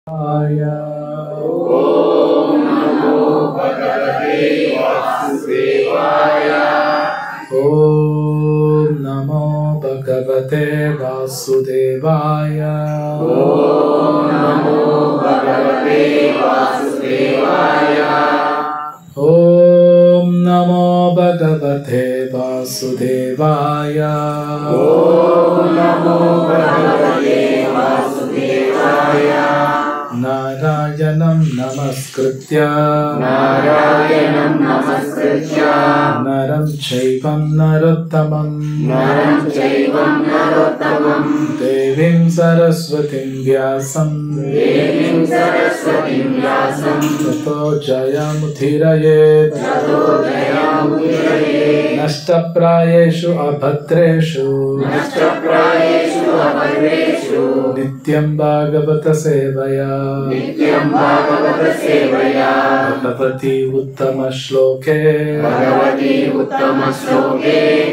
Om Namo Bhagavate Vasudevaya. Om Namo Bhagavate Vasudevaya. Om Namo Bhagavate Vasudevaya. Om Namo Bhagavate Vasudevaya. Om Namo Bhagavate Vasudevaya. Narayanam Namaskritya Narayanam Namaskritya Naram Chaivam Narottamam Devim Saraswatim Vyasam Tato Jayamuthirayet Nashtaprayeshu Abhadreshu Nityam Bhagavata Sevaya Bhagavati Uttama Shloke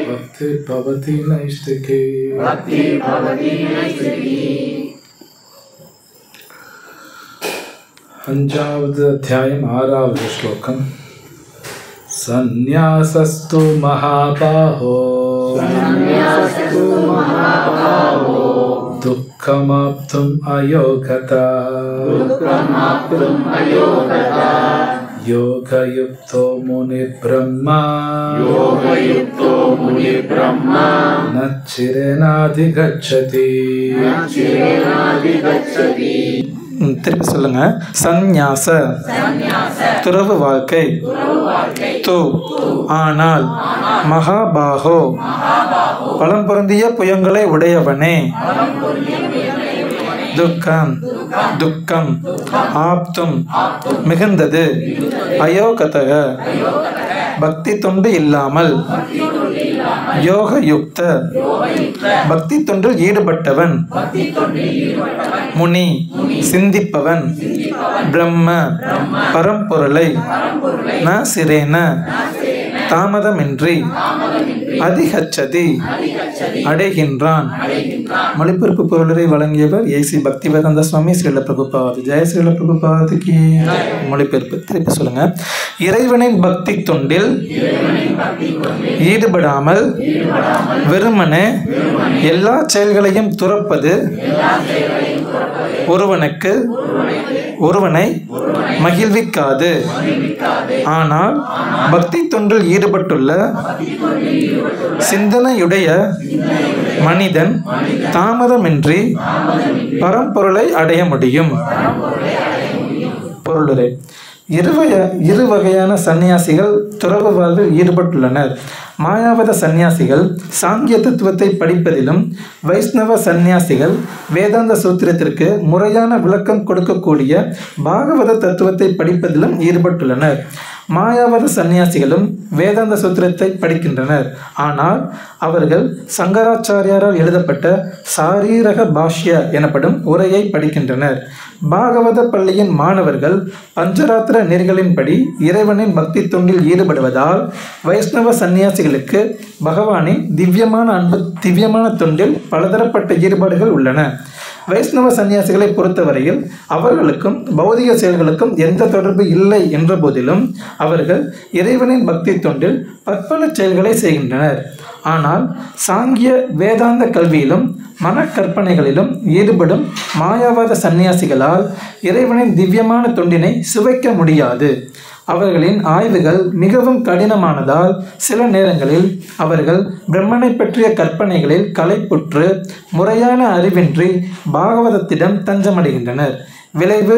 Bhakti Bhavati Naistiki. அஞ்சாவது அத்தியாயம் ஆறாவது ஸ்லோகம். சந்நியாசஸ்து மகாபாஹோ துக்கமாப்தும் அயோகதா யோகயுக்தோ முனிர் பிரம்மா நச்சிரேனாதிகச்சதி. திருப்பி சொல்லுங்க. சந்நியாச துறவு வாழ்க்கை, து ஆனால், மகாபாஹோ பலம் பொருந்திய புயங்களை உடையவனே, துக்கம் துக்கம், ஆப்தும் மிகுந்தது, அயோகதக பக்தி தொண்டு இல்லாமல், யோகயுக்த பக்தி தொண்டில் ஈடுபட்டவன், முனி சிந்திப்பவன், பிரம்ம பரம்பொருளை, ந சிரேன தாமதமின்றி, அதிகச்சதி அடைகின்றான். மொழிபெயர்ப்பு பொருளை வழங்கியவர் ஏசி பக்திவேதாந்த சுவாமி ஸ்ரீல பிரபுபாத். ஜெய ஸ்ரீல பிரபுபாதுக்கு. மொழிபெயர்ப்பு திருப்பி சொல்லுங்க. இறைவனின் பக்தி தொண்டில் ஈடுபடாமல் வெறுமனே எல்லா செயல்களையும் துறப்பது ஒருவனை மகிழ்விக்காது. ஆனால் பக்தி தொண்டில் ஈடுபட்டுள்ள சிந்தனையுடைய மனிதன் தாமதமின்றி பரம்பொருளை அடைய முடியும். பொருளுரை. இரு வகையான சந்நியாசிகள் துறவு வாழ்வில் ஈடுபட்டுள்ளனர். மாயாவத சந்நியாசிகள் சாங்கிய தத்துவத்தை படிப்பதிலும், வைஷ்ணவ சந்நியாசிகள் வேதாந்த சூத்திரத்திற்கு முறையான விளக்கம் கொடுக்கக்கூடிய பாகவத தத்துவத்தை படிப்பதிலும் ஈடுபட்டுள்ளனர். மாயாவத சந்நியாசிகளும் வேதாந்த சூத்திரத்தை படிக்கின்றனர். ஆனால் அவர்கள் சங்கராச்சாரியாரால் எழுதப்பட்ட சாரீரக பாஷ்ய எனப்படும் உரையை படிக்கின்றனர். பாகவத பள்ளியின் மாணவர்கள் பஞ்சராத்திர நெறிகளின்படி இறைவனின் பக்தி தொண்டில் ஈடுபடுவதால் வைஷ்ணவ சந்நியாசிகளுக்கு பகவானின் திவ்யமான அன்பு திவ்யமான தொண்டில் பலதரப்பட்ட ஈடுபாடுகள் உள்ளன. வைஷ்ணவ சந்நியாசிகளை பொறுத்தவரையில் அவர்களுக்கும் பௌதிக செயல்களுக்கும் எந்த தொடர்பு இல்லை என்ற போதிலும் அவர்கள் இறைவனின் பக்தி தொண்டில் பற்பல செயல்களை செய்கின்றனர். ஆனால் சாங்கிய வேதாந்த கல்வியிலும் மனக்கற்பனைகளிலும் ஈடுபடும் மாயாவாத சந்நியாசிகளால் இறைவனின் திவ்யமான தொண்டினை சுவைக்க முடியாது. அவர்களின் ஆய்வுகள் மிகவும் கடினமானதால் சில நேரங்களில் அவர்கள் பிரம்மனை பற்றிய கற்பனைகளில் களைப்புற்று முறையான அறிவின்றி பாகவதத்திடம் தஞ்சமடைகின்றனர். விளைவு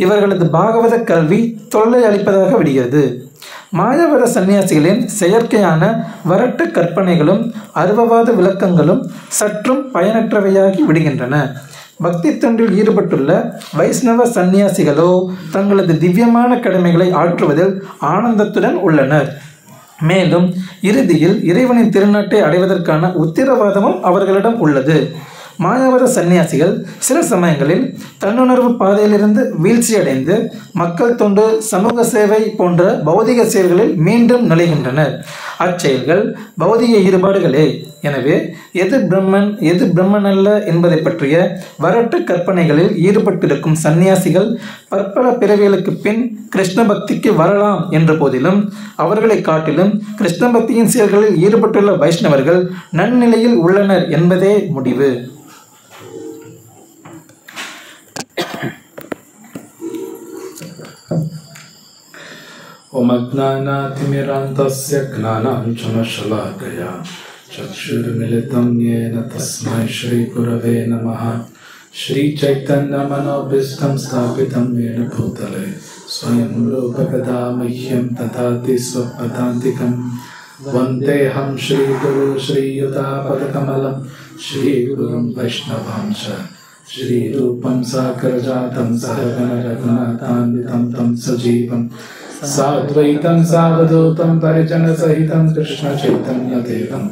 இவர்களது பாகவத கல்வி தொல்லை அளிப்பதாக விடுகிறது. மாயாவத சந்நியாசிகளின் செயற்கையான வரட்டு கற்பனைகளும் அருவவாத விளக்கங்களும் சற்றும் பயனற்றவையாகி விடுகின்றன. பக்தி தொண்டில் ஈடுபட்டுள்ள வைஷ்ணவ சந்நியாசிகளோ தங்களது திவ்யமான கடமைகளை ஆற்றுவதில் ஆனந்தத்துடன் உள்ளனர். மேலும் இறுதியில் இறைவனின் திருநாட்டை அடைவதற்கான உத்திரவாதமும் அவர்களிடம் உள்ளது. மாயாவத சந்நியாசிகள் சில சமயங்களில் தன்னுணர்வு பாதையிலிருந்து வீழ்ச்சியடைந்து மக்கள் தொண்டு, சமூக சேவை போன்ற பௌதிக செயல்களில் மீண்டும் நுழைகின்றனர். அச்செயல்கள் பௌதிக ஈடுபாடுகளே. எனவே எது பிரம்மன் எது பிரம்மன் அல்ல என்பதை பற்றிய வரட்டு கற்பனைகளில் ஈடுபட்டிருக்கும் சந்நியாசிகள் பற்பல பிறவிகளுக்கு பின் கிருஷ்ண பக்திக்கு வரலாம் என்ற போதிலும் அவர்களை காட்டிலும் கிருஷ்ண பக்தியின் செயல்களில் ஈடுபட்டுள்ள வைஷ்ணவர்கள் நன்னிலையில் உள்ளனர் என்பதே முடிவு. ओम अज्ञानातिमिरान्धस्य ज्ञानाञ्जनशलाकया चक्षुर्मिलितं येन तस्मै श्रीगुरवे नमः. श्रीचैतन्यमनोभीष्टं स्थापितं येन भूतले स्वयं रूपकदा मह्यं ददाति स्वपदान्तिकं. वन्देऽहं श्रीगुरु श्रीयुतापदकमलं श्रीगुरुं वैष्णवां च श्रीरूपं साग्रजातं सहगण रघुनाथान्वितं तं सजीवं साद्वैतं सावधूतं परिजनसहितं कृष्णचैतन्यदेवं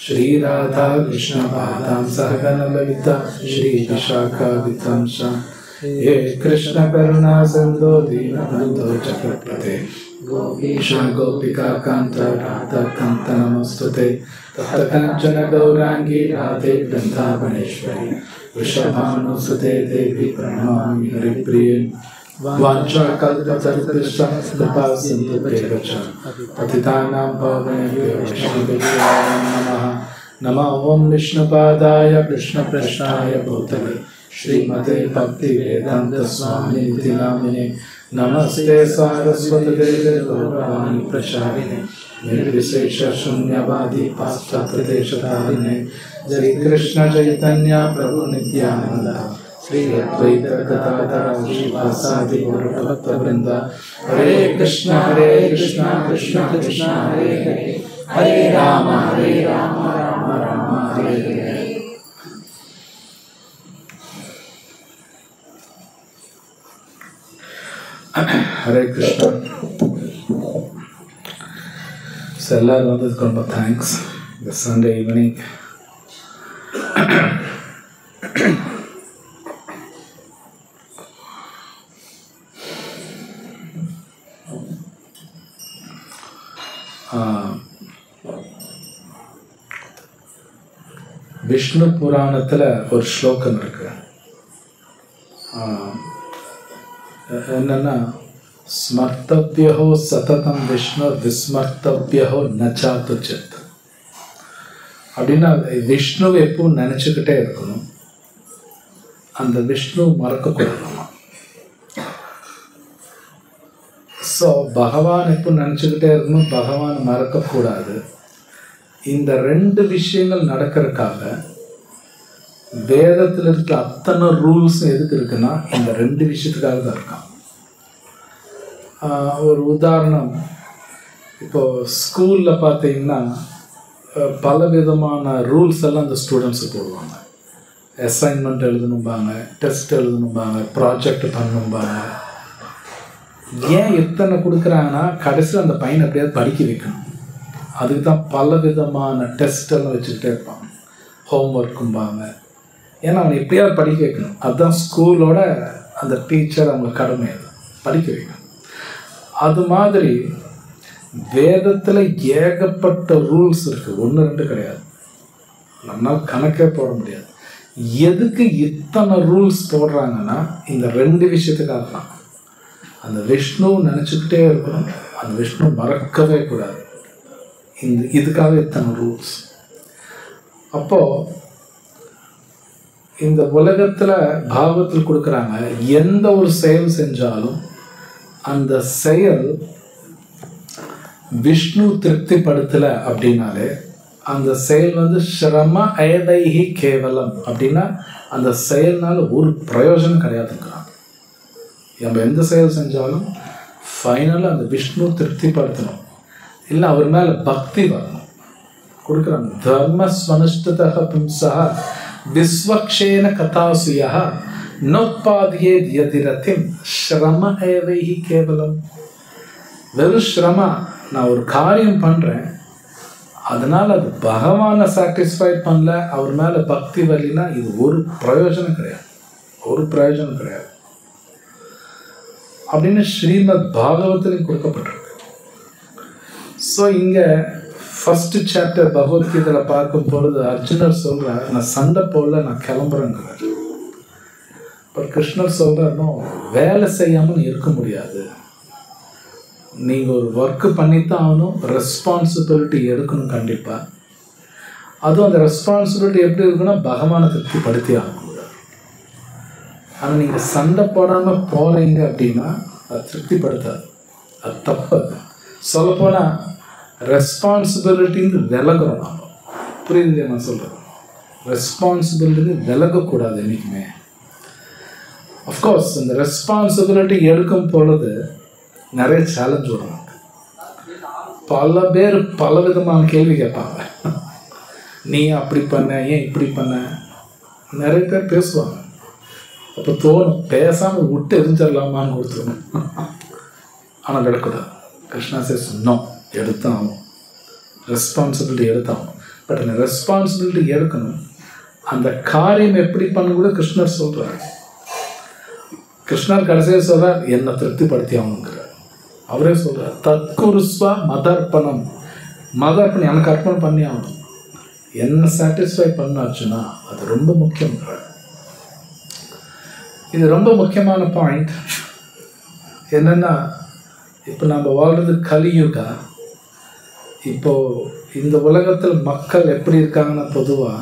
श्रीराधा कृष्णपादां सहगण ललिता श्रीविशाखान्वितं च. हे कृष्णकरुणा सिन्धो दीनबन्धो जगत्पते गोपीशा गोपिका कान्त राधाकान्त नमस्तुते. तप्त काञ्चन गौराङ्गी राधे वृन्दावनेश्वरी वृषभानुसुते देवी प्रणमामि हरिप्रिये. वाञ्छाकल्पतरुभ्यश्च कृपा सिन्धुभ्येव च पतितानां पावनेभ्यो वैष्णवेभ्यो नमः. नमः ओं विष्णुपादाय कृष्णप्रेष्ठाय भूतले श्रीमते भक्तिवेदान्त स्वामिनिति नामिने. नमस्ते सारस्वतदेवे गौरवाणी प्रचारिणे निर्विशेष शून्यवादी पाश्चात्यदेशतारिणे. जय कृष्ण चैतन्य प्रभु नित्यानंद श्री अद्वैत गदाधर श्रीवासादि गौरभक्तवृंद. हरे Krishna Krishna Krishna Hare Hare Hare Ram Ram Ram Hare Hare. Hare Krishna. So எல்லாரும் வந்ததுக்கு ரொம்ப தேங்க்ஸ். இந்த சண்டே ஈவினிங் விஷ்ணு புராணத்தில் ஒரு ஸ்லோகம் இருக்கு. என்னன்னா ஸ்மர்த்தவ்யோ சததம் விஷ்ணு விஸ்மர்த்தவ்யோ நச்சாத்துச்சித். அப்படின்னா விஷ்ணுவை எப்பவும் நினச்சிக்கிட்டே இருக்கணும், அந்த விஷ்ணு மறக்கக்கூடாதுமா. ஸோ பகவான் எப்போ நினச்சிக்கிட்டே இருக்கணும், பகவான் மறக்கக்கூடாது. இந்த ரெண்டு விஷயங்கள் நடக்கிறதுக்காக வேதத்தில் இருக்கிற அத்தனை ரூல்ஸ் எதுக்கு இருக்குன்னா இந்த ரெண்டு விஷயத்துக்காக தான் இருக்கான். ஒரு உதாரணம், இப்போது ஸ்கூலில் பார்த்தீங்கன்னா பல விதமான ரூல்ஸ் எல்லாம் அந்த ஸ்டூடெண்ட்ஸு போடுவாங்க. அசைன்மெண்ட் எழுதணும்பாங்க, டெஸ்ட் எழுதணும்பாங்க, ப்ராஜெக்ட் பண்ணணும்பாங்க. ஏன் இத்தனை கொடுக்குறாங்கன்னா கடைசியில் அந்த பையனை எப்படியாவது படிக்க வைக்கணும். அதுக்கு தான் பல விதமான டெஸ்ட் எல்லாம் வச்சுக்கிட்டே இருப்பாங்க, ஹோம்ஒர்க்கும்பாங்க. ஏன்னா அவனை எப்படியாவது படிக்க வைக்கணும். அதுதான் ஸ்கூலோட அந்த டீச்சர் அவங்க கடமை, அது படிக்க வைக்கணும். அது மாதிரி வேதத்தில் ஏகப்பட்ட ரூல்ஸ் இருக்குது, ஒன்று ரெண்டு கிடையாது. நம்மளால் கணக்கே போட முடியாது. எதுக்கு இத்தனை ரூல்ஸ் போடுறாங்கன்னா இந்த ரெண்டு விஷயத்துக்காக தான். அந்த விஷ்ணு நினச்சிக்கிட்டே இருக்கணும், அந்த விஷ்ணு மறக்கவே கூடாது. இதுக்காக இத்தனை ரூல்ஸ். அப்போது இந்த உலகத்தில் பாகவத்தில் கொடுக்குறாங்க, எந்த ஒரு செயல் செஞ்சாலும் அந்த செயல் விஷ்ணு திருப்திப்படுத்தலை அப்படின்னாலே அந்த செயல் வந்து ஸ்ரம அயதைஹி கேவலம். அப்படின்னா அந்த செயல்னால ஒரு பிரயோஜனம் கிடையாதுங்கிறாங்க. நம்ம எந்த செயல் செஞ்சாலும் ஃபைனலாக அந்த விஷ்ணு திருப்திப்படுத்தணும், இல்லை அவர் மேலே பக்தி வரணும். கொடுக்குறாங்க, தர்ம ஸ்வனுஷ்டதः பும்சः விஸ்வக்ஷேன கதாசுயா நோத்பாதியே யதிரதிம் ஸ்ரம ஏவைஹி கேவலம். வெறும் ஸ்ரம, நான் ஒரு காரியம் பண்ணுறேன், அதனால் அது பகவானை சாட்டிஸ்ஃபை பண்ணல, அவர் மேலே பக்தி வரலினா இது ஒரு பிரயோஜனம் கிடையாது, ஒரு பிரயோஜனம் கிடையாது அப்படின்னு ஸ்ரீமத் பாகவத்திலையும் கொடுக்கப்பட்டிருக்கு. ஸோ இங்கே ஃபர்ஸ்ட் சாப்டர் பகவத்கீதையில் பார்க்கும் பொழுது அர்ஜுனர் சொல்கிறார், நான் சண்டை போடல, நான் கிளம்புறேங்கிறார். இப்போ கிருஷ்ணர் சொல்கிறாருனோ, வேலை செய்யாமல் இருக்க முடியாது, நீங்கள் ஒரு ஒர்க்கு பண்ணித்தான் ஆகணும், ரெஸ்பான்சிபிலிட்டி எடுக்கணும் கண்டிப்பாக. அதுவும் அந்த ரெஸ்பான்சிபிலிட்டி எப்படி இருக்குன்னா பகவானை திருப்திப்படுத்தி ஆகணும். ஆனால் நீங்கள் சண்டை போடாமல் போகிறீங்க அப்படின்னா அது திருப்திப்படுத்தாது, அது தப்பு. சொல்லப்போனால் ரெஸ்பான்சிபிலிட்டின்னு விலகிறோம். நாம் புரியுது நான் சொல்கிறேன், ரெஸ்பான்சிபிலிட்டி விலகக்கூடாது என்றைக்குமே. அஃப்கோர்ஸ் இந்த ரெஸ்பான்சிபிலிட்டி எடுக்கும் பொழுது நிறைய சேலஞ்ச் வரும். பல பேர் பல விதமான கேள்வி கேட்பாங்க. நீ அப்படி பண்ண, ஏன் இப்படி பண்ண, நிறைய பேர் பேசுவாங்க. அப்போ தோணும் பேசாமல் விட்டு எரிஞ்சிடலாமான்னு கொடுத்துருவோம். ஆனால் விடக்கூடாது. கிருஷ்ணா சேஸ் நோ, எடுத்தாகும், ரெஸ்பான்சிபிலிட்டி எடுத்தாகும். பட் அந்த ரெஸ்பான்சிபிலிட்டி எடுக்கணும். அந்த காரியம் எப்படி பண்ண கூட கிருஷ்ணர் சொல்கிறார். கிருஷ்ணர் கடைசியாக சொல்கிறார், என்னை திருப்திப்படுத்தி ஆகணுங்கிறார். அவரே சொல்கிறார், தற்குருஸ்வா மதர்ப்பணம், மதர்ப்பணம் எனக்கு அர்ப்பணம் பண்ணி ஆகணும். என்ன சாட்டிஸ்ஃபை பண்ணாச்சுன்னா அது ரொம்ப முக்கியங்கிறார். இது ரொம்ப முக்கியமான பாயிண்ட். என்னென்னா, இப்போ நம்ம வாழ்கிறது கலியுகா. இப்போது இந்த உலகத்தில் மக்கள் எப்படி இருக்காங்கன்னா, பொதுவாக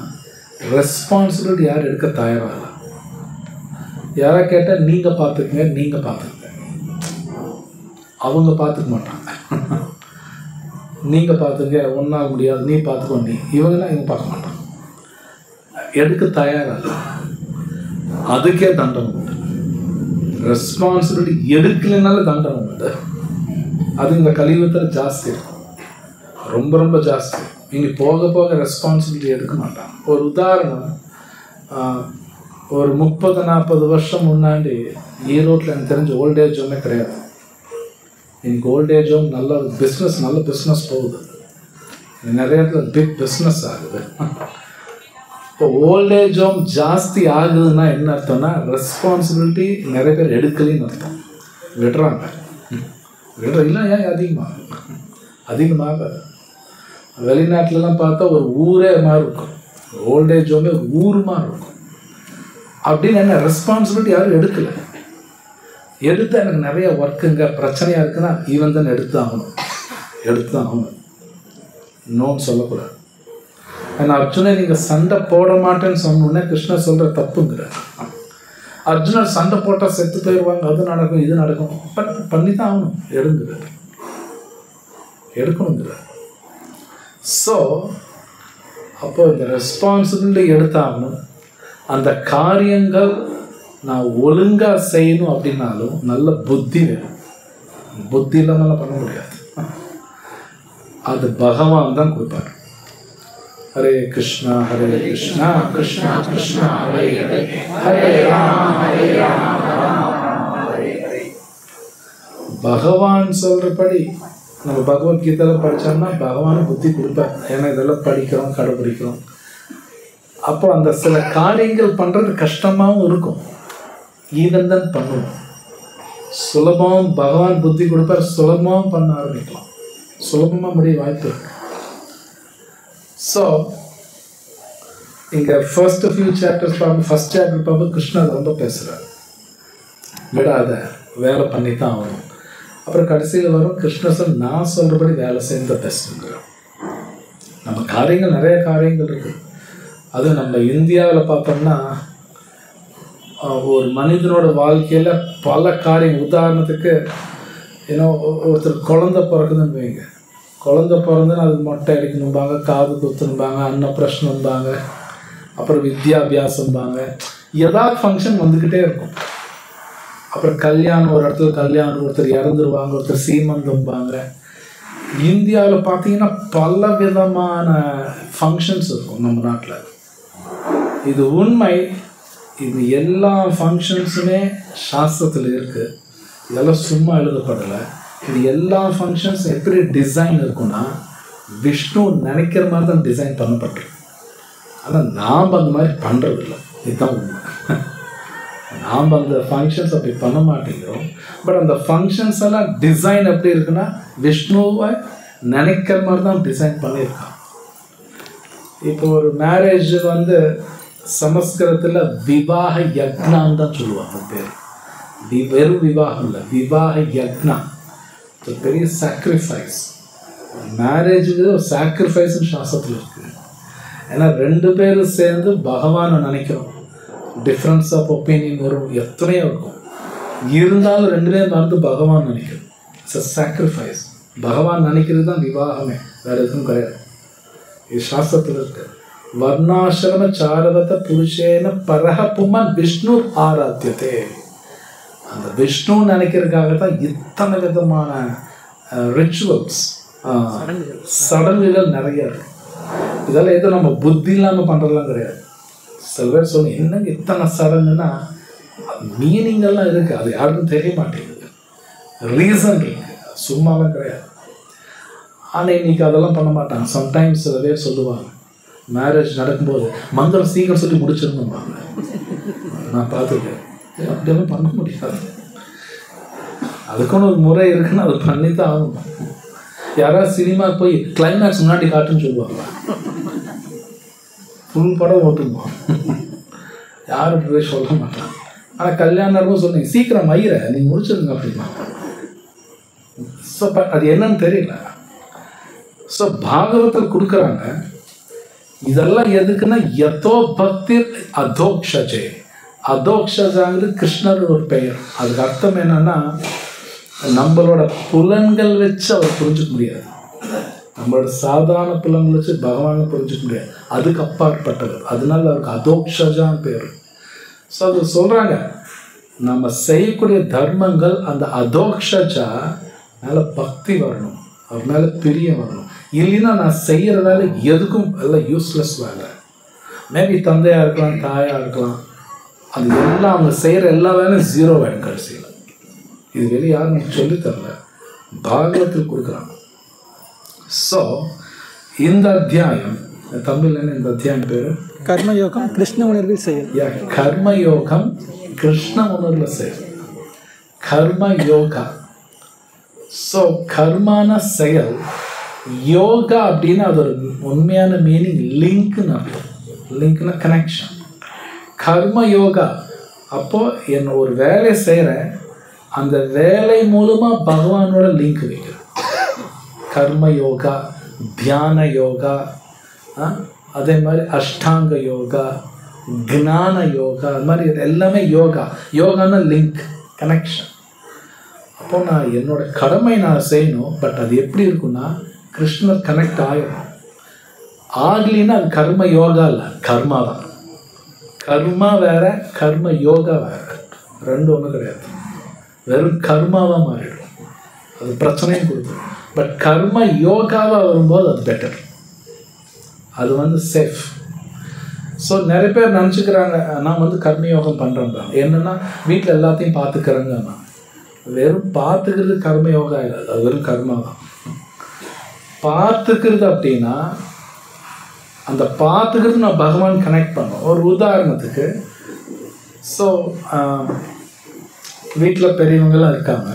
ரெஸ்பான்சிபிலிட்டி யார் எடுக்க தயாராக. யாரை கேட்டால் நீங்கள் பார்த்துக்குங்க, நீங்கள் பார்த்துக்குங்க, அவங்க பார்த்துக்க மாட்டாங்க. நீங்கள் பார்த்துங்க, ஒன்றாக முடியாது, நீ பார்த்துக்கோ, நீ இவங்கன்னா இவங்க பார்க்க மாட்டாங்க, எடுக்க தயாராக. அதுக்கே தண்டனை உண்டு. ரெஸ்பான்சிபிலிட்டி எடுக்கலைனாலும் தண்டனை உண்டு. அது இந்த கலியுகத்தில் ஜாஸ்தி இருக்கும், ரொம்ப ரொம்ப ஜாஸ்தி. இனி போக போக ரெஸ்பான்சிபிலிட்டி எடுக்க மாட்டாங்க. ஒரு உதாரணம், ஒரு 30-40 வருஷம் முன்னாடி ஈரோட்டில் எனக்கு தெரிஞ்ச ஓல்டேஜ் ஹோமே கிடையாது. இன்னைக்கு ஓல்டேஜ் ஹோம் நல்ல பிஸ்னஸ் போகுது. நிறைய இடத்துல பிக் பிஸ்னஸ் ஆகுது. இப்போ ஓல்டேஜ் ஹோம் ஜாஸ்தி ஆகுதுன்னா என்ன அர்த்தம்னா, ரெஸ்பான்சிபிலிட்டி நிறைய பேர் எடுக்கலைன்னு அர்த்தம். விடுறாங்க, இல்லை ஏன் அதிகமாக வெளிநாட்டிலலாம் பார்த்தா ஒரு ஊரே மாதிரி இருக்கும், ஓல்டேஜ் ஹோமே ஒரு ஊர் மாதிரி இருக்கும். அப்படின்னு என்ன ரெஸ்பான்சிபிலிட்டி யாரும் எடுக்கலை. எடுத்து எனக்கு நிறைய ஒர்க்குங்க பிரச்சனையாக இருக்குன்னா இவன் தான் எடுத்து ஆகணும், நோன்னு சொல்லக்கூடாது. ஏன்னா அர்ஜுனன் நீங்கள் சண்டை போட மாட்டேன்னு சொன்னோன்னே கிருஷ்ணர் சொல்கிற தப்புங்கிற. அர்ஜுனர் சண்டை போட்டால் செத்து போயிடுவாங்க, அது நடக்கும் இது நடக்கும், பண்ணி தான் ஆகணும், எடுக்கணுங்கிற. ஸோ அப்போ இந்த ரெஸ்பான்சிபிலிட்டி எடுத்தாகணும். அந்த காரியங்கள் நான் ஒழுங்காக செய்யணும் அப்படின்னாலும் நல்ல புத்தி வேணும். புத்தி இல்லாமல் பண்ண முடியாது. அது பகவான் தான் கொடுப்பார். ஹரே கிருஷ்ணா கிருஷ்ணா கிருஷ்ணா ஹரே ஹரே, ஹரே ராம ராம ஹரே ஹரே. பகவான் சொல்கிறபடி நம்ம பகவத்கீதையில் படித்தோம்னா பகவானை புத்தி கொடுப்பார். ஏன்னா இதெல்லாம் படிக்கிறோம், கடைபிடிக்கிறோம். அப்போ அந்த சில காரியங்கள் பண்ணுறது கஷ்டமாகவும் இருக்கும், ஈவன் தான் பண்ணுவோம். சுலபம் பகவான் புத்தி கொடுப்பார், சுலபமாக பண்ண ஆரம்பிக்கலாம், சுலபமாக முடிய வாய்ப்பு இருக்கு. ஸோ இங்கே ஃபர்ஸ்ட் ஃபியூ சாப்டர்ஸ் பார்ப்போம். ஃபர்ஸ்ட் சாப்டர் பார்ப்போம், கிருஷ்ணர் ரொம்ப பேசுகிறார், விடாத வேலை பண்ணி தான் ஆகணும். அப்புறம் கடைசியில் வரும் கிருஷ்ணர் நான் சொல்கிறபடி வேலை செய்த பெஸ்ட்டுங்கிறோம். நம்ம காரியங்கள் நிறைய காரியங்கள் இருக்குது. அதுவும் நம்ம இந்தியாவில் பார்த்தோம்னா ஒரு மனிதனோட வாழ்க்கையில் பல காரியம். உதாரணத்துக்கு ஏன்னா ஒருத்தர் குழந்தை பிறக்குதுன்னு வைங்க, குழந்தை பிறந்துன்னு அதுக்கு மொட்டை அடிக்கணும்பாங்க, காது குத்துணும்பாங்க, அன்னப்பிரஷ்னம்பாங்க, அப்புறம் வித்யாபியாசம்பாங்க, ஏதாவது ஃபங்க்ஷன் வந்துக்கிட்டே இருக்கும். அப்புறம் கல்யாணம், ஒரு இடத்துல கல்யாணம், ஒருத்தர் இறந்துருவாங்க, ஒருத்தர் சீமந்தம்பாங்க. இந்தியாவில் பார்த்தீங்கன்னா பல விதமான ஃபங்க்ஷன்ஸ் இருக்கும் நம்ம நாட்டில். இது உண்மை. இது எல்லா ஃபங்க்ஷன்ஸுமே சாஸ்திரத்தில் இருக்குது, இதெல்லாம் சும்மா எழுதப்படலை. இது எல்லா ஃபங்க்ஷன்ஸ் எப்படி டிசைன் இருக்குன்னா விஷ்ணு நினைக்கிற மாதிரி தான் டிசைன் பண்ணப்பட்டிருக்கு. ஆனால் நாம் அந்த மாதிரி பண்ணுறதில்ல, இதுதான் உண்மை. நாம் அந்த ஃபங்க்ஷன்ஸ் அப்படி பண்ண மாட்டேங்கிறோம். பட் அந்த ஃபங்க்ஷன்ஸ் எல்லாம் டிசைன் எப்படி இருக்குன்னா விஷ்ணுவை நினைக்கிற மாதிரி தான் டிசைன் பண்ணியிருக்கான். இப்போ ஒரு மேரேஜ் வந்து சமஸ்கிருதத்தில் விவாக யக்னான்னு தான் சொல்லுவாங்க பேர். வெறும் விவாகம் இல்லை, விவாக யக்னா. ஒரு பெரிய சாக்ரிஃபைஸ். மேரேஜுக்கு ஒரு சாக்ரிஃபைஸ்ன்னு சாஸ்திரத்தில் இருக்குது. ஏன்னா 2 பேரும் சேர்ந்து பகவானை நினைக்கிறோம். டிஃப்ரென்ஸ் ஆஃப் ஒப்பீனியன் வரும், எத்தனையோ இருக்கும். இருந்தாலும் 2 பேரும் மறந்து பகவான் நினைக்கிறோம். It's a sacrifice. பகவான் நினைக்கிறது தான் விவாகமே, வேறு எதுவும் கிடையாது. இது சாஸ்திரத்தில் இருக்கு. வர்ணாசிரம சாரவத புருஷேன பரஹ புமன் விஷ்ணு ஆராத்தியதே. அந்த விஷ்ணு நினைக்கிறதுக்காக தான் இத்தனை விதமான ரிச்சுவல்ஸ், சடங்குகள் நிறைய இருக்கு. இதெல்லாம் எதுவும் நம்ம புத்தி இல்லாமல் பண்ணுறதுலாம் கிடையாது. சில பேர் சொன்ன என்னங்க இத்தனை சடங்குன்னா மீனிங்கெல்லாம் இருக்குது, அது யாருக்கும் தெரிய மாட்டேங்குது. ரீசன் இருக்கு, சும்மாலாம் கிடையாது. ஆனால் இன்னைக்கு அதெல்லாம் பண்ண மாட்டாங்க. சம்டைம்ஸ் சில பேர் சொல்லுவாங்க மேரேஜ் நடக்கும்போது மங்களம் சீக்கிரம் சொல்லி முடிச்சிடணும்பாங்க. நான் பார்த்துருக்கேன். அப்படியெல்லாம் பண்ண முடியாது. அதுக்குன்னு ஒரு முறை இருக்குன்னு அதை பண்ணி தான் ஆகணும். யாராவது சினிமா போய் கிளைமேக்ஸ் முன்னாடி காட்டுன்னு சொல்லுவாங்க. ஃபுல் படம் ஓட்டுமா, யாரும் போய் சொல்ல மாட்டாங்க. ஆனால் கல்யாணம் சொன்னீங்க சீக்கிரம் மயிரை நீங்கள் முடிச்சிருங்க அப்படின்னா. ஸோ அது என்னன்னு தெரியல. ஸோ பாகவத்தில் கொடுக்குறாங்க. இதெல்லாம் எதுக்குன்னா யதோ பக்தி அதோக்ஷஜே. அதோக்ஷஜாங்கிறது கிருஷ்ணர் ஒரு பெயர். அதுக்கு அர்த்தம் என்னன்னா நம்மளோட புலன்கள் வச்சு அவர் புரிஞ்சுக்க முடியாது. நம்மளோட சாதாரண புலன்கள் வச்சு பகவானை புரிஞ்சுக்க முடியாது. அதுக்கு அப்பாற்பட்டவர். அதனால அவருக்கு அதோக்ஷஜான்னு பேர். ஸோ அது சொல்கிறாங்க நம்ம செய்யக்கூடிய தர்மங்கள் அந்த அதோக்ஷஜா மேலே பக்தி வரணும், அவர் மேலே பிரியம் வரணும். இல்லைன்னா நான் செய்கிற வேலை எதுக்கும் எல்லாம் யூஸ்லெஸ் வேலை. மேபி தந்தையாக இருக்கலாம், தாயாக இருக்கலாம், அது எல்லாம் அவங்க செய்கிற எல்லா வேலையும் 0 வேணும் கடைசியில். இது வெளியே யாரும் எனக்கு சொல்லித்தரல, பாகவத்தில் கொடுக்குறாங்க. ஸோ இந்த அத்தியாயம் தமிழ்ல இந்த அத்தியாயம் பேர் கர்மயோகம் கிருஷ்ண உணர்வில் செயல். கர்மயோகம் கிருஷ்ண உணர்வில் செயல். கர்ம யோகா. ஸோ கர்மான செயல். யோகா அப்படின்னு அது ஒரு உண்மையான மீனிங் லிங்க்னு அர்த்தம். லிங்க்னா கனெக்ஷன். கர்ம யோகா அப்போ என்ன ஒரு வேலையை செய்கிறேன், அந்த வேலை மூலமாக பகவானோட லிங்க் வைக்கிறேன். கர்ம யோகா, தியான யோகா, அதே மாதிரி அஷ்டாங்க யோகா, ஞான யோகா, அது மாதிரி எல்லாமே யோகா. யோகான்னா link, connection. அப்போ நான் என்னோட கடமை நான் செய்யணும். பட் அது எப்படி இருக்குன்னா கிருஷ்ணர் கனெக்ட் ஆகிடும். ஆகலின்னா அது கர்ம யோகா இல்லை, கர்மா தான். கர்மா வேற, கர்ம யோகா வேற, ரெண்டும் ஒன்றும் கிடையாது. வெறும் கர்மாவாக மாறிடும், அது பிரச்சனையும் கொடுக்கும். பட் கர்ம யோகாவாக வரும்போது அது பெட்டர், அது வந்து சேஃப். ஸோ நிறைய பேர் நினச்சிக்கிறாங்க நான் வந்து கர்மயோகம் பண்ணுறேன். என்னென்னா வீட்டில் எல்லாத்தையும் பார்த்துக்கிறேங்க. நான் வெறும் பார்த்துக்கிறது கர்மயோகா இல்லை, அது வெறும் கர்மா தான். பார்த்துக்கிறது அப்படின்னா அந்த பார்த்துக்கிறது நான் பகவான் கனெக்ட் பண்ணோம். ஒரு உதாரணத்துக்கு, ஸோ வீட்டில் பெரியவங்கெல்லாம் இருக்காங்க,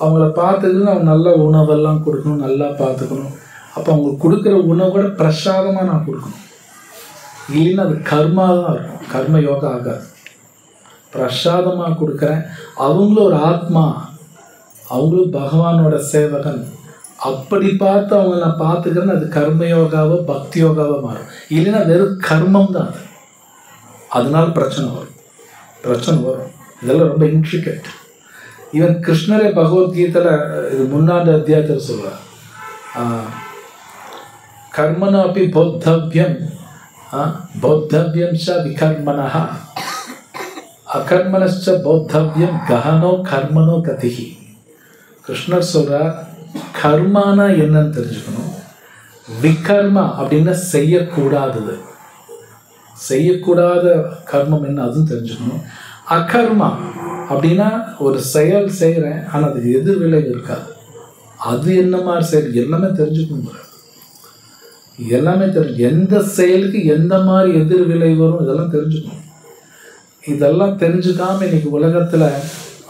அவங்கள பார்த்துக்கிறது அவங்க நல்ல உணவெல்லாம் கொடுக்கணும், நல்லா பார்த்துக்கணும். அப்போ அவங்களுக்கு கொடுக்குற உணவு கூட பிரசாதமாக நான் கொடுக்கணும். இல்லைன்னா அது கர்மா தான் இருக்கும், கர்ம யோகா ஆகாது. பிரசாதமாக கொடுக்குறேன், அவங்களும் ஒரு ஆத்மா, அவங்களும் பகவானோட சேவகன், அப்படி பார்த்து அவங்க நான் பார்த்துக்கிறேன்னு அது கர்மயோகாவோ பக்தி யோகாவோ மாறும். இல்லைன்னா வெறும் கர்மம் தான் அது. அதனால பிரச்சனை வரும். இதெல்லாம் ரொம்ப இன்ட்ரிகேட். ஈவன் கிருஷ்ணரே பகவத்கீதையில் இது 3ஆவது அத்தியாயத்தில் சொல்கிறார், கர்மனா அப்படி பௌத்தவ்யம் ச விகர்மணः அகர்மணச்ச பௌத்தவ்யம் கஹனோ கர்மனோ கதிஹி. கிருஷ்ணர் சொல்கிறார் கர்மானா என்னன்னு தெரிஞ்சுக்கணும், விகர்மா அப்படின்னா செய்யக்கூடாதது, செய்யக்கூடாத கர்மம் என்ன அதுவும் தெரிஞ்சுக்கணும். அகர்மா அப்படின்னா ஒரு செயல் செய்கிறேன் ஆனால் அதுக்கு எதிர்விளைவு இருக்காது, அது என்ன மாதிரி செயல் எல்லாமே தெரிஞ்சுக்கணும். எல்லாமே தெரிஞ்சு எந்த செயலுக்கு எந்த மாதிரி எதிர்விளைவு வரும் இதெல்லாம் தெரிஞ்சுக்கணும். இதெல்லாம் தெரிஞ்சுக்காமல் இன்னைக்கு உலகத்தில்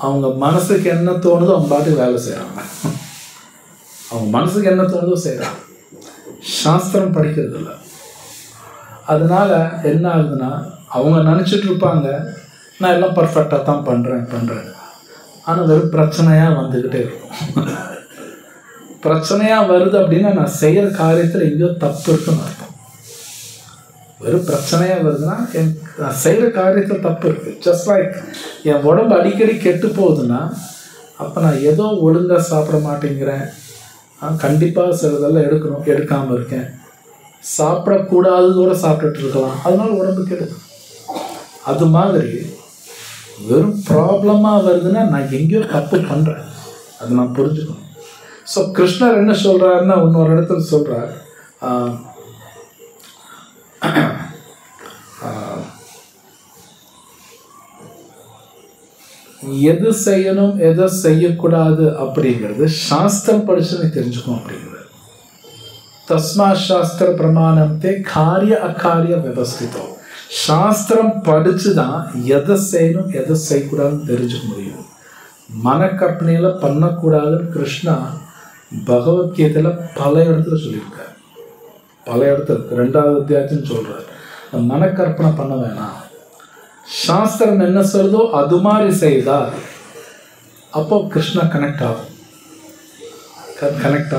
அவங்க மனசுக்கு என்ன தோணுதோ அவங்க பாட்டுக்கு வேலை செய்கிறாங்க. அவங்க மனசுக்கு என்ன தோணுதோ செய்கிறாங்க, சாஸ்திரம் படிக்கிறது இல்லை. அதனால என்ன ஆகுதுன்னா, அவங்க நினச்சிட்டு இருப்பாங்க நான் எல்லாம் பர்ஃபெக்டாக தான் பண்ணுறேன். ஆனால் வெறும் பிரச்சனையாக வந்துக்கிட்டே இருக்கும். பிரச்சனையாக வருது அப்படின்னா நான் செய்கிற காரியத்தில் எங்கேயோ தப்பு இருக்குன்னு அர்த்தம். வெறும் பிரச்சனையாக வருதுன்னா நான் செய்கிற காரியத்தில் தப்பு இருக்குது. ஜஸ்ட் லைக் என் உடம்பு அடிக்கடி கெட்டு போகுதுன்னா அப்போ நான் ஏதோ ஒழுங்காக சாப்பிட மாட்டேங்கிறேன், கண்டிப்பாக சிலதெல்லாம் எடுக்காமல் இருக்கேன், சாப்பிடக்கூடாது கூட சாப்பிட்டுட்டு இருக்கலாம், அதனால உடம்பு கெடுது. அது மாதிரி வெறும் ப்ராப்ளமாக வருதுன்னா நான் எங்கேயோ தப்பு பண்ணுறேன், அது நான் புரிஞ்சுக்கணும். ஸோ கிருஷ்ணர் என்ன சொல்கிறாருன்னா, இன்னொரு இடத்துல சொல்கிறார், எது செய்யணும் எதை செய்யக்கூடாது அப்படிங்கிறது சாஸ்திரம் படிச்சு நீ தெரிஞ்சுக்கணும் அப்படிங்கிறது. தஸ்மா சாஸ்திர பிரமாணத்தை காரிய அக்காரிய விவஸ்தித்தம். சாஸ்திரம் படிச்சு தான் எதை செய்யணும் எதை செய்யக்கூடாதுன்னு தெரிஞ்சுக்க முடியும். மனக்கற்பனையில பண்ணக்கூடாதுன்னு கிருஷ்ணா பகவத்கீதையில பல இடத்துல சொல்லியிருக்காரு. பல இடத்துல 2வது அத்தியாயத்தின்னு சொல்றாரு, மனக்கற்பனை பண்ண வேணாம், சாஸ்திரம் என்ன சொல்றதோ அது மாதிரி செய்தா அப்போ கிருஷ்ணா கனெக்ட்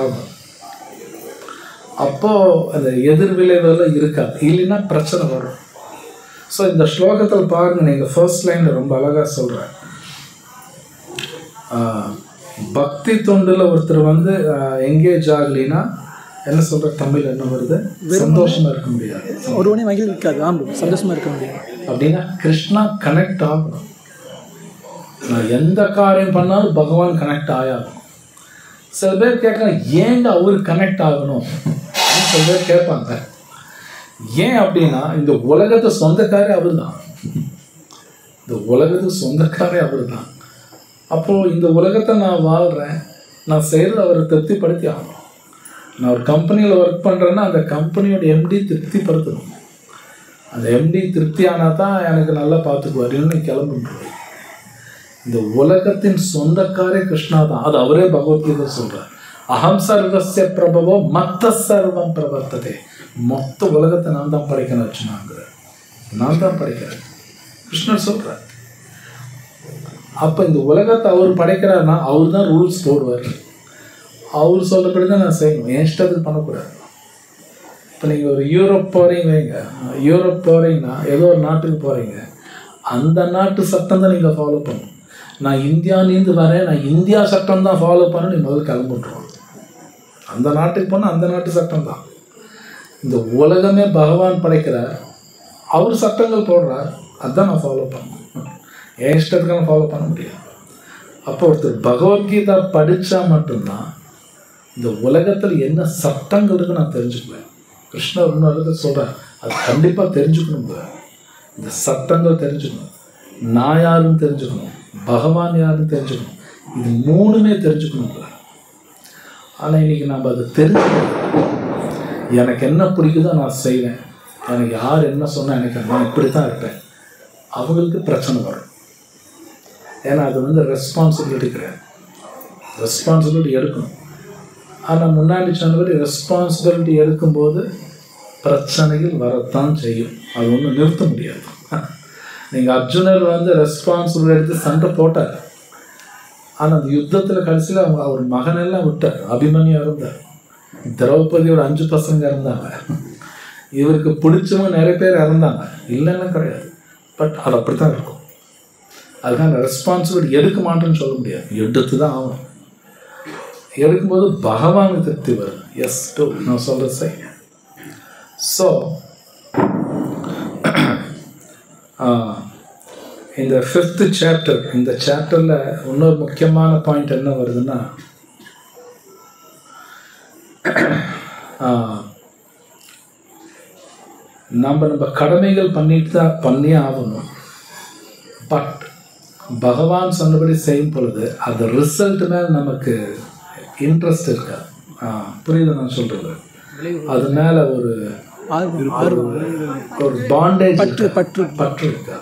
ஆகும். அப்போ அந்த எதிர்விளைவுகள் இருக்காது, இல்லைன்னா பிரச்சனை வரும். ஸோ இந்த ஸ்லோகத்தில் பாருங்க, நீங்கள் ஃபர்ஸ்ட் லைனில் ரொம்ப அழகாக சொல்கிறேன். பக்தி தொண்டில் ஒருத்தர் வந்து எங்கேஜ் ஆகலைன்னா என்ன சொல்கிற, தமிழ் என்ன வருது, சந்தோஷமாக இருக்க முடியாது, ஒருவனே மகிழ் இருக்காது, சந்தோஷமாக இருக்க முடியாது அப்படின்னா கிருஷ்ணா கனெக்ட் ஆகணும். நான் எந்த காரியம் பண்ணாலும் பகவான் கனெக்ட் ஆகணும். சில பேர் கேட்குறாங்க, ஏங்க அவரு கனெக்ட் ஆகணும் அப்படின்னு சில பேர் கேட்பாங்க. ஏன் அப்படின்னா இந்த உலகத்தை சொந்தக்காரே அவர் தான், இந்த உலகத்துக்கு சொந்தக்காரே அவர் தான். அப்போது இந்த உலகத்தை நான் வாழ்கிறேன், நான் செய்கிறது அவரை திருப்திப்படுத்தி ஆகணும். நான் ஒரு கம்பெனியில் ஒர்க் பண்ணுறேன்னா அந்த கம்பெனியோட எம்டி திருப்திப்படுத்தணும். அந்த எம்டி திருப்தி ஆனால் தான் எனக்கு நல்லா பார்த்துக்குவார், இன்னும் கிளம்புன்றார். இந்த உலகத்தின் சொந்தக்காரே கிருஷ்ணா தான். அது அவரே பகவத்கீதை சொல்கிறார், அகம் சர்வஸ்ய பிரபவோ மத்த சர்வம் பிரவர்த்ததே. மொத்த உலகத்தை நான் தான் படைக்கணும் வச்சுனாங்கிறார், நான் தான் படைக்கிறேன் கிருஷ்ணர் சொல்கிறார். அப்போ இந்த உலகத்தை அவர் படைக்கிறாருன்னா அவர் தான் ரூல்ஸ் போடுவார், அவர் சொல்லப்படி தான் நான் செய்யணும், என் இஷ்டத்துக்கு பண்ணக்கூடாது. இப்போ நீங்கள் ஒரு யூரோப் போகிறீங்க வைங்க, யூரோப் போகிறீங்கன்னா ஏதோ ஒரு நாட்டுக்கு போகிறீங்க, அந்த நாட்டு சட்டம் தான் நீங்கள் ஃபாலோ பண்ணணும். நான் இந்தியாவிலேருந்து வரேன், நான் இந்தியா சட்டம் தான் ஃபாலோ பண்ணணும், நீ முதல்ல கிளம்பிட்டுருவோம். அந்த நாட்டுக்கு போனால் அந்த நாட்டு சட்டம் தான். இந்த உலகமே பகவான் படைக்கிறார், அவர் சட்டங்கள் போடுறார், அதுதான் நான் ஃபாலோ பண்ணணும், என் இஷ்டத்துக்கு நான் ஃபாலோ பண்ண முடியாது. அப்போ ஒருத்தர் பகவத்கீதா படித்தா மட்டும்தான் இந்த உலகத்தில் என்ன சட்டங்கள் இருக்கு நான் தெரிஞ்சுக்குவேன். கிருஷ்ணர் இன்னொரு சொல்கிறேன், அது கண்டிப்பாக தெரிஞ்சுக்கணுங்க. இந்த சட்டங்கள் தெரிஞ்சுக்கணும், நான் யாருன்னு தெரிஞ்சுக்கணும், பகவான் யாருன்னு தெரிஞ்சுக்கணும், இது 3மே தெரிஞ்சுக்கணுங்க. ஆனால் இன்றைக்கி நம்ம அதை தெரிஞ்சுக்கணும். எனக்கு என்ன பிடிக்குதோ நான் செய்வேன், எனக்கு யார் என்ன சொன்னால் எனக்கு நான் இப்படி தான் இருப்பேன், அவங்களுக்கு பிரச்சனை வரும். ஏன்னா அது வந்து ரெஸ்பான்சிபிலிட்டி கிடையாது, ரெஸ்பான்சிபிலிட்டி எடுக்கணும். ஆனால் முன்னாடி சொன்னபடி ரெஸ்பான்சிபிலிட்டி எடுக்கும்போது பிரச்சனைகள் வரத்தான் செய்யும், அது ஒன்றும் நிறுத்த முடியாது. நீங்கள் அர்ஜுனர் வந்து ரெஸ்பான்சிபிலிட்டி எடுத்து சண்டை போட்டார், ஆனால் அந்த யுத்தத்தில் கடைசியில் அவர் மகனெல்லாம் விட்டார், அபிமன்யு இருந்தார், திரௌபதியோட 5 பசங்க இருந்தாங்க, இவருக்கு பிடிச்சவங்க நிறைய பேர் இறந்தாங்க, இல்லைன்னா கிடையாது. பட் அது அப்படி தான் இருக்கும். அதுக்கான ரெஸ்பான்சிபிலிட்டி எடுக்க மாட்டேன்னு சொல்ல முடியாது, எடுத்து தான் ஆகணும். எடுக்கும்போது பகவானுக்கு திருப்தி வரும். எஸ் டூ நான் சொல்கிறது சரி. ஸோ இந்த 5th சாப்டர், இந்த சாப்டரில் இன்னொரு முக்கியமான பாயிண்ட் என்ன வருதுன்னா, நம்ம கடமைகள் பண்ணியே ஆகணும். பட் பகவான் சொன்னபடி செய்யும் பொழுது அந்த ரிசல்ட் மேலே நமக்கு இன்ட்ரெஸ்ட் இருக்கா, புரியுது நான் சொல்கிறது, அது மேலே ஒரு பாண்டேஜ் பற்று இருக்கா.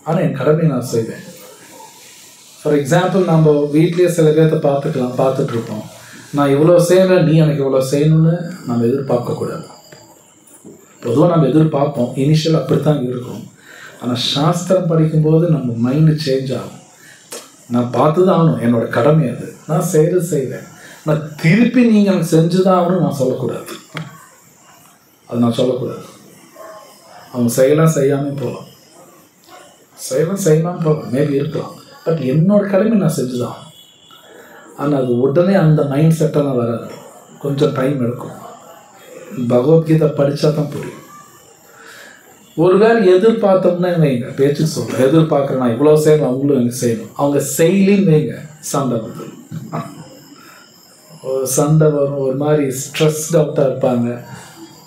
ஆனால் என் கடமை நான் செய்வேன், ஃபார் எக்ஸாம்பிள் நம்ம வீட்லேயே சில பேர்த்த பார்த்துட்ருப்போம். நான் இவ்வளோ செய்கிறேன், நீ எனக்கு இவ்வளோ செய்யணும்னு நம்ம எதிர்பார்க்கக்கூடாது. பொதுவாக நம்ம எதிர்பார்ப்போம், இனிஷியல் அப்படித்தான் இருக்கும். ஆனால் சாஸ்திரம் படிக்கும்போது நம்ம மைண்டு சேஞ்ச் ஆகும். நான் பார்த்து தான் ஆகணும், என்னோடய கடமை அது. நான் செய்வேன். நான் திருப்பி நீங்கள் எனக்கு செஞ்சு தான் ஆகணும்னு நான் சொல்லக்கூடாது. அது நான் சொல்லக்கூடாது. அவங்க செய்யாமல் போகலாம், செய்யலாம் போகலாம், மேபி இருக்கலாம். பட் என்னோடய கடமை நான் செஞ்சு தான் ஆகணும். ஆனால் அது உடனே அந்த மைண்ட் செட்டெல்லாம் வராது, கொஞ்சம் டைம் எடுக்கும். பகவத்கீதை படித்தா தான் புரியும். ஒருவேளை எதிர்பார்த்தோம்னா வைங்க, பேச்சு சொல்கிறேன், எதிர்பார்க்குறேன் நான் இவ்வளோ செய்யணும், அவங்களும் எனக்கு செய்யணும். அவங்க செய்யலின்னு வைங்க, சண்டை வந்து சண்டை வரும், ஒரு மாதிரி ஸ்ட்ரெஸ்ட் அவுட்டாக இருப்பாங்க.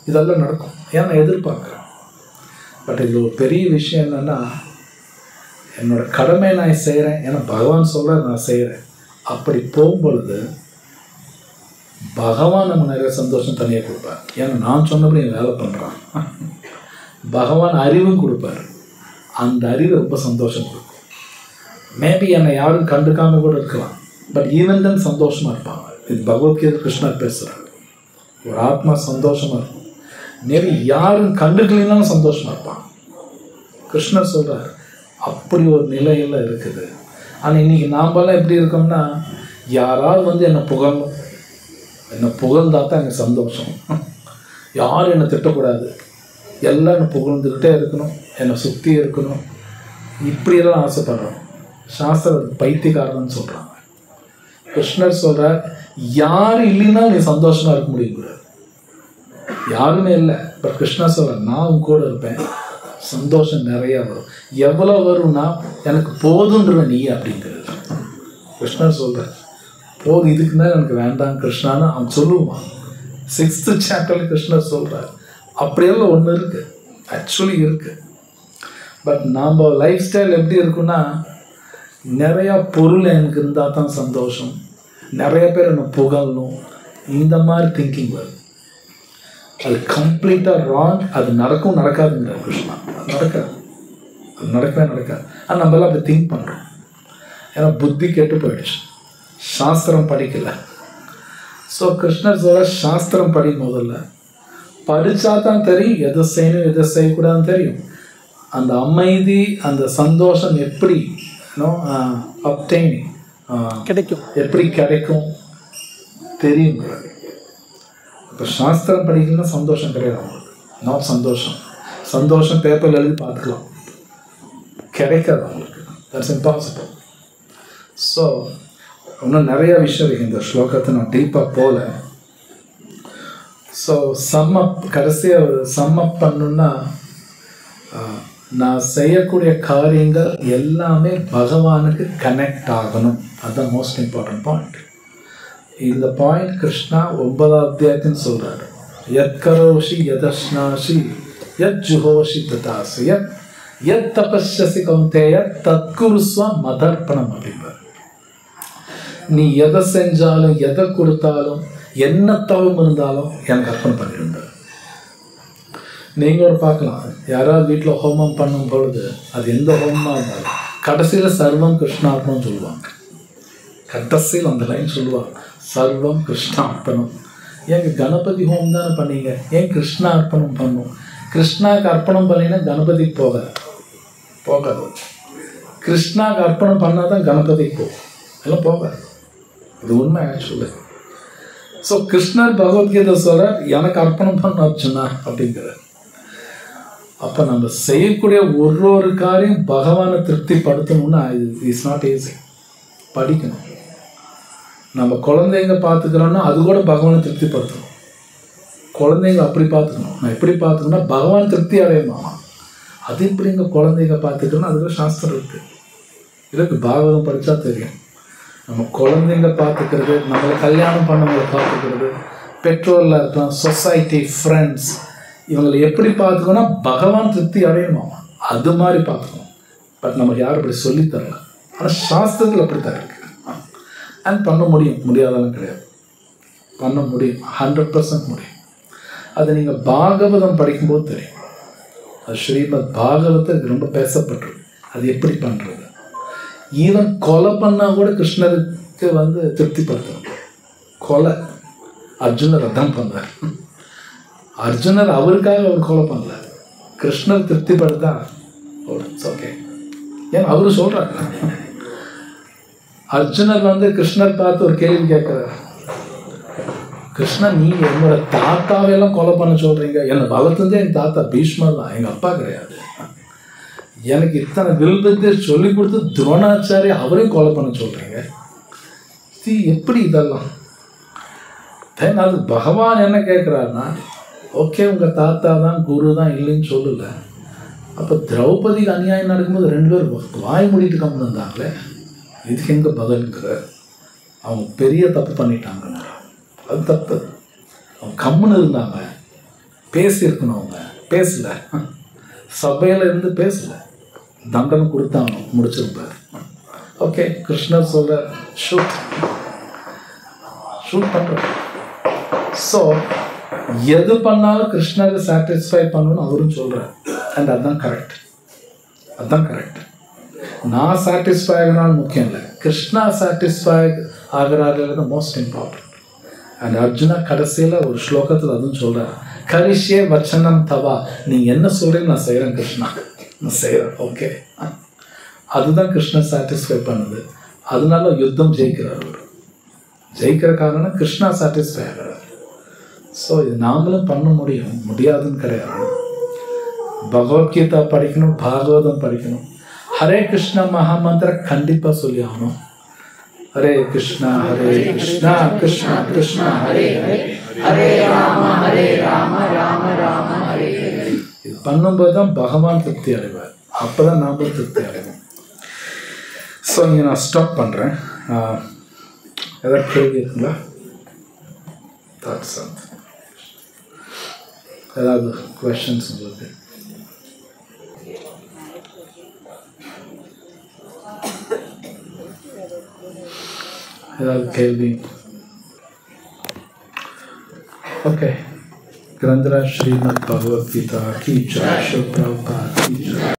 இதெல்லாம் நடக்கும், ஏன்னா நான் எதிர்பார்க்குறேன். பட் இதில் ஒரு பெரிய விஷயம் என்னென்னா, என்னோடய கடமை நான் செய்கிறேன், ஏன்னா பகவான் சொல்ல நான் செய்கிறேன். அப்படி போகும்பொழுது பகவான் நம்ம நிறைய சந்தோஷம் தனியாக கொடுப்பார். ஏன்னா நான் சொன்னபடி என் வேலை பண்ணுறான். பகவான் அறிவும் கொடுப்பார். அந்த அறிவு ரொம்ப சந்தோஷம் கொடுக்கும். மேபி என்னை யாரும் கண்டுக்காம கூட இருக்கலாம், பட் ஈவன் தான் சந்தோஷமாக இருப்பாங்க. இது பகவத்கீதை கிருஷ்ணர் பேசுகிறார். ஒரு ஆத்மா சந்தோஷமாக இருக்கும். மேபி யாரும் கண்டுக்கலைன்னாலும் சந்தோஷமாக இருப்பாங்க. கிருஷ்ணர் சொல்கிறார், அப்படி ஒரு நிலையில் இருக்குது. ஆனால் இன்றைக்கி நாமெல்லாம் எப்படி இருக்கோம்னா, யாராவது வந்து என்னை புகழ்ந்தா தான் எனக்கு சந்தோஷம். யாரும் என்னை திட்டக்கூடாது, எல்லாம் என்னை புகழ்ந்துக்கிட்டே இருக்கணும், என்னை சுற்றி இருக்கணும், இப்படியெல்லாம் ஆசைப்படுறோம். சாஸ்திரம் பைத்தியக்காரன்னு சொல்கிறாங்க. கிருஷ்ணர் சொல்கிறார், யார் இல்லைன்னா நீ சந்தோஷமாக இருக்க முடியக்கூடாது. யாருமே இல்லை, பட் கிருஷ்ணர் சொல்கிறார், நான் உன் கூட இருப்பேன், சந்தோஷம் நிறையா வரும். எவ்வளோ வரும்னா எனக்கு போதுன்ற நீ அப்படிங்கிறது. கிருஷ்ணர் சொல்கிறார், போதும், இதுக்கு மேலே எனக்கு வேண்டாம் கிருஷ்ணான்னு அவன் சொல்லுவான். 6th சாப்டரில் கிருஷ்ணர் சொல்கிறார். அப்படியெல்லாம் ஒன்று இருக்குது, ஆக்சுவலி இருக்குது. பட் நாம் லைஃப் ஸ்டைல் எப்படி இருக்குன்னா, நிறையா பொருள் எனக்கு இருந்தால் தான் சந்தோஷம், நிறைய பேர் என்னை புகழணும், இந்த மாதிரி திங்கிங் வருது. அது கம்ப்ளீட்டாக ராங். அது நடக்காதுங்கிற கிருஷ்ணா. அது நடக்காது. ஆனால் நம்மளாம் அப்படி திங்க் பண்ணுறோம். ஏன்னா புத்தி கெட்டு போயிடுச்சு, சாஸ்திரம் படிக்கலை. ஸோ கிருஷ்ணர் சொல்ல, சாஸ்திரம் படி, முதல்ல படித்தா தான் தெரியும் எதை செய்யணும் எதை செய்யக்கூடாதுன்னு தெரியும். அந்த அமைதி, அந்த சந்தோஷம் எப்படி அப்டைனிங் கிடைக்கும், எப்படி கிடைக்கும் தெரியும். இப்போ சாஸ்திரம் படிக்கணும்னா சந்தோஷம் கிடையாது அவங்களுக்கு. நாட் சந்தோஷம் பேப்பரில் எழுதி பார்த்துக்கலாம், கிடைக்காது அவங்களுக்கு. That's impossible. ஸோ இன்னும் நிறைய விஷயம் இருக்குது இந்த ஸ்லோகத்தை, நான் டீப்பாக போகல. ஸோ கடைசியாக சம்மப் பண்ணணுன்னா, நான் செய்யக்கூடிய காரியங்கள் எல்லாமே பகவானுக்கு கனெக்ட் ஆகணும். அதுதான் மோஸ்ட் இம்பார்ட்டன்ட் பாயிண்ட். இந்த பாயிண்ட் கிருஷ்ணா 9th அத்தியாயத்தின்னு சொல்கிறாரு. யத் கரோஷி யதஷ்னாஷி யத் ஜுஹோஷி ததாசி யத் தபஸ்யசி கௌந்தேய தத்குருஸ்வ மதர்ப்பணம் அப்படின்பார். நீ எதை செஞ்சாலும் எதை கொடுத்தாலும் என்ன தவம் இருந்தாலும் எனக்கு அர்ப்பணம் பண்ணிடுங்க. நீங்களோட பார்க்கலாம், யாராவது வீட்டில் ஹோமம் பண்ணும் பொழுது அது எந்த ஹோமமாக இருந்தாலும் கடைசியில் சர்வம் கிருஷ்ணார்ப்பணம் சொல்லுவாங்க. கடைசியில் அந்த லைன் சொல்லுவாங்க, சர்வம் கிருஷ்ணார்ப்பணம். ஏங்க கணபதி ஹோமம் தானே பண்ணீங்க, ஏன் கிருஷ்ணா அர்ப்பணம் பண்ணும்? கிருஷ்ணாவுக்கு அர்ப்பணம் பண்ணிங்கன்னா கணபதிக்கு போகாது. கிருஷ்ணாவுக்கு அர்ப்பணம் பண்ணால் தான் கணபதிக்கு போகும், எல்லாம் போகாது. இது உண்மை ஆக்சுவலி. ஸோ கிருஷ்ணர் பகவத்கீதை சொல்ற, எனக்கு அர்ப்பணம் பண்ண அர்ச்சனா அப்படிங்கிறார். அப்போ நம்ம செய்யக்கூடிய ஒரு காரியம் பகவானை திருப்திப்படுத்தணும்னா இட்ஸ் நாட் ஈஸி. படிக்கணும். நம்ம குழந்தைங்க பார்த்துக்கிறோன்னா அது கூட பகவானை திருப்திப்படுத்தணும். குழந்தைங்க அப்படி பார்த்துக்கணும். நான் எப்படி பார்த்துக்கணும்னா பகவான் திருப்தி அடையணுமா, அது எப்படிங்க குழந்தைங்க பார்த்துக்கணும், அதுக்கு சாஸ்திரம் இருக்குது. இதுக்கு பாகவதம் படித்தா தெரியும். நம்ம குழந்தைங்க பார்த்துக்கிறது, நம்மளை கல்யாணம் பண்ணவங்களை பார்த்துக்கிறது, பெற்றோரில் இருக்கலாம், சொசைட்டி, ஃப்ரெண்ட்ஸ், இவங்களை எப்படி பார்த்துக்கணும்னா பகவான் திருப்தி அடையணுமா, அது மாதிரி பார்த்துக்கணும். பட் நமக்கு யாரும் அப்படி சொல்லித்தரல. ஆனால் சாஸ்திரத்தில் அப்படி தான் இருக்குது. அண்ட் பண்ண முடியாதாலும் கிடையாது, பண்ண முடியும், 100% முடியும். அது நீங்கள் பாகவதம் படிக்கும்போது தெரியும். அது ஸ்ரீமத் பாகவதத்தை ரொம்ப பேசப்பட்டிருக்கு. அது எப்படி பண்ணுறது, ஈவன் கொலை பண்ணால் கூட கிருஷ்ணருக்கு வந்து திருப்திப்படுத்தணும். கொலை அர்ஜுனர் அதான் பண்ணார். அர்ஜுனர் அவருக்காக அவர் கொலை பண்ணல, கிருஷ்ணர் திருப்திப்படுத்தா ஓகே. ஏன்னா அவரு சொல்றாரு, அர்ஜுனர் வந்து கிருஷ்ணர் பார்த்து ஒரு கேள்வி கேட்கிறார், கிருஷ்ணா நீங்க என்னோட தாத்தாவையெல்லாம் கொலை பண்ண சொல்றீங்க, என்னை வளர்த்ததே என் தாத்தா பீஷ்மர் தான், எங்க அப்பா கிடையாது. எனக்கு இத்தனை வில்வித்தை சொல்லி கொடுத்து துரோணாச்சாரி அவரையும் கொலை பண்ண சொல்றீங்க, எப்படி இதெல்லாம்? அது பகவான் என்ன கேட்குறாருன்னா, ஓகே உங்கள் தாத்தா தான் குரு தான் இல்லைன்னு சொல்லல, அப்போ திரௌபதிக்கு அநியாயம் நடக்கும்போது 2 பேர் வாய் மூடிட்டு கம்மி இருந்தாங்களே, இதுக்கு எங்கே பதில்ங்கிற? அவங்க பெரிய தப்பு பண்ணிட்டாங்க, அது தப்பு. அவங்க கம்முன்னு இருந்தாங்க, பேசியிருக்கணும், அவங்க பேசலை, சபையில் இருந்து பேசலை, தண்டனை கொடுத்தாங்க, முடிச்சிருப்பார். ஓகே கிருஷ்ணர் சொல்ற ஷூட் பண்ணுறார். ஸோ எது பண்ணாலும் கிருஷ்ணரை சாட்டிஸ்ஃபை பண்ணணும்னு அவரும் சொல்கிறார். அண்ட் அதுதான் கரெக்ட், அதுதான் கரெக்ட். நான் சாட்டிஸ்ஃபை ஆகினாலும் முக்கியம் இல்லை, கிருஷ்ணா சாட்டிஸ்ஃபை ஆகிறாருங்கிறது மோஸ்ட் இம்பார்ட்டன்ட். அண்ட் அர்ஜுனா கடைசியில் ஒரு ஸ்லோகத்தில் அதுவும் சொல்கிறார், கரிஷ்யே வச்சனம் தவா, நீங்கள் என்ன சொல்கிறீங்க நான் செய்கிறேன் கிருஷ்ணா, நான் செய்கிறேன். ஓகே, அதுதான் கிருஷ்ணன் சாட்டிஸ்ஃபை பண்ணுது. அதனால யுத்தம் ஜெயிக்கிறார். அவர் ஜெயிக்கிற காரணம் கிருஷ்ணா சாட்டிஸ்ஃபை ஆகிறார். ஸோ இது நாமளும் பண்ண முடியாதுன்னு கிடையாது. பகவத்கீதா படிக்கணும், பாகவதம் படிக்கணும், ஹரே கிருஷ்ணா மகாமந்திர கண்டிப்பாக சொல்லி ஆகணும். ஹரே கிருஷ்ணா கிருஷ்ணா கிருஷ்ணா ஹரே ஹரே, ஹரே ராம ராம ராம ஹரே ஹரே. இது பண்ணும்போது தான் பகவான் திருப்தி அடைவார், அப்போ தான் நாமளும் திருப்தி அடைவோம். ஸோ இங்கே நான் ஸ்டாப் பண்ணுறேன். ஏதாவது கேள்வி இருக்குங்களா? ஏதாவது questions உங்களுக்கு? ஏதாவது கேள்வி? ஓகே. ग्रंथराज श्रीमद् भगवद गीता की जय, श्री प्रभुपाद की जय.